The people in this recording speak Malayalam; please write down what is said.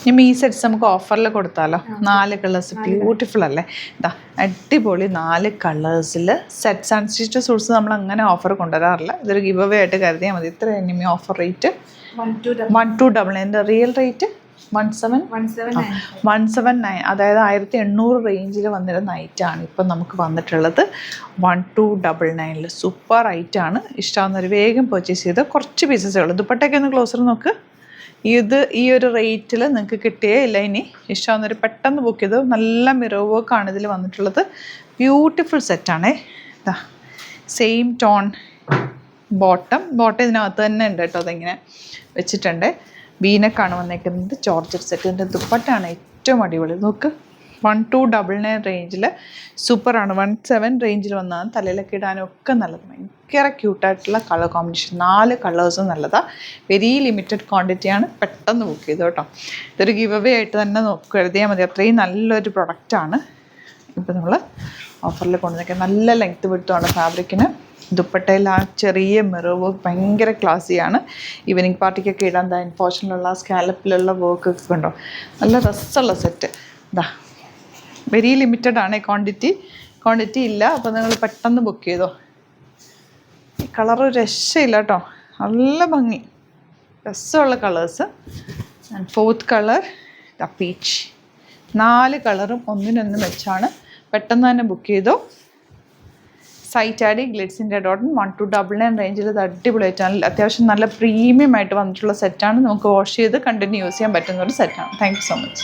ഇനി ഈ സെറ്റ്സ് നമുക്ക് ഓഫറിൽ കൊടുത്താലോ? 4 കളേഴ്സ് ബ്യൂട്ടിഫുൾ അല്ലേ? ഇതാ അടിപൊളി 4 കളേഴ്സിൽ സെറ്റ്സ് ആൻഡ് സ്റ്റിച്ച് സൂട്ട്സ് നമ്മൾ അങ്ങനെ ഓഫർ കൊണ്ടുവരാറില്ല. ഇതൊരു ഗിവ് അവേ ആയിട്ട് കരുതിയാൽ മതി. ഇത്ര ഇനിമി ഓഫർ റേറ്റ് 1299. റിയൽ റേറ്റ് 179, അതായത് 1800 റേഞ്ചിൽ വന്നിരുന്ന ഐറ്റാണ് ഇപ്പം നമുക്ക് വന്നിട്ടുള്ളത് 1299. സൂപ്പർ ഐറ്റാണ്. ഇഷ്ടമാകുന്നവർ വേഗം പർച്ചേസ് ചെയ്ത് കുറച്ച് പീസസേ ഉള്ളൂ. ദുപ്പട്ടയ്ക്ക് ഒന്ന് ക്ലോസർ നോക്ക്. ഇത് ഈ ഒരു റേറ്റിൽ നിങ്ങൾക്ക് കിട്ടിയേ ഇല്ല. ഇനി ഇഷ്ടമാകുന്നവർ പെട്ടെന്ന് ബുക്ക് ചെയ്ത്. നല്ല മിറർ വർക്കാണ് ഇതിൽ വന്നിട്ടുള്ളത്. ബ്യൂട്ടിഫുൾ സെറ്റാണേ. ഇതാ സെയിം ടോൺ ബോട്ടം ഇതിനകത്ത് തന്നെ ഉണ്ട് കേട്ടോ. അതിങ്ങനെ വെച്ചിട്ടുണ്ട്. വീനക്കാണ് വന്നേക്കുന്നത്. Georgette set. ഇതിൻ്റെ ദുപ്പട്ടയാണ് ഏറ്റവും അടിപൊളി. നോക്ക് 1299 റേഞ്ചിൽ സൂപ്പറാണ്. 17 റേഞ്ചിൽ വന്നാൽ തലയിലൊക്കെ ഇടാനും ഒക്കെ നല്ലത്. ഭയങ്കര ക്യൂട്ടായിട്ടുള്ള കളർ കോമ്പിനേഷൻ. 4 കളേഴ്സും നല്ലതാണ്. വെരി ലിമിറ്റഡ് ക്വാണ്ടിറ്റിയാണ്. പെട്ടെന്ന് ബുക്ക് ചെയ്തു കേട്ടോ. ഇതൊരു ഗിവ് അവേ ആയിട്ട് തന്നെ കരുതിയാൽ മതി. അത്രയും നല്ലൊരു പ്രൊഡക്റ്റാണ് ഇപ്പോൾ നമ്മൾ ഓഫറിൽ കൊണ്ടുവന്നേക്കുക. നല്ല ലെങ്ത്ത് വിടുത്താണ് ഫാബ്രിക്കിന്. ദുപ്പട്ടയിൽ ആ ചെറിയ മിറർ വർക്ക് ഭയങ്കര ക്ലാസ്സിയാണ്. ഈവനിങ് പാർട്ടിക്കൊക്കെ ഇടാൻ പോർഷനിലുള്ള സ്കാലപ്പിലുള്ള വർക്കൊക്കെ ഉണ്ടോ. നല്ല രസമുള്ള സെറ്റ്. ഇതാ വെരി ലിമിറ്റഡ് ആണ് ക്വാണ്ടിറ്റി ഇല്ല. അപ്പോൾ നിങ്ങൾ പെട്ടെന്ന് ബുക്ക് ചെയ്തോ. ഈ കളറ് രക്ഷയില്ല കേട്ടോ. നല്ല ഭംഗി, രസമുള്ള colours. And 4th colour peach. 4 കളറും ഒന്നിനൊന്നും വെച്ചാണ്. പെട്ടെന്ന് തന്നെ ബുക്ക് ചെയ്തോ. സൈറ്റ് ആഡ് glitzs.in 1299 റേഞ്ചിൽ ഇത് അടിപൊളിയായിട്ടാണ്. അത്യാവശ്യം നല്ല പ്രീമിയം ആയിട്ട് വന്നിട്ടുള്ള സെറ്റാണ്. നമുക്ക് വാഷ് ചെയ്ത് കണ്ടിന്യൂ യൂസ് ചെയ്യാൻ പറ്റുന്ന ഒരു സെറ്റാണ്. Thank you so much.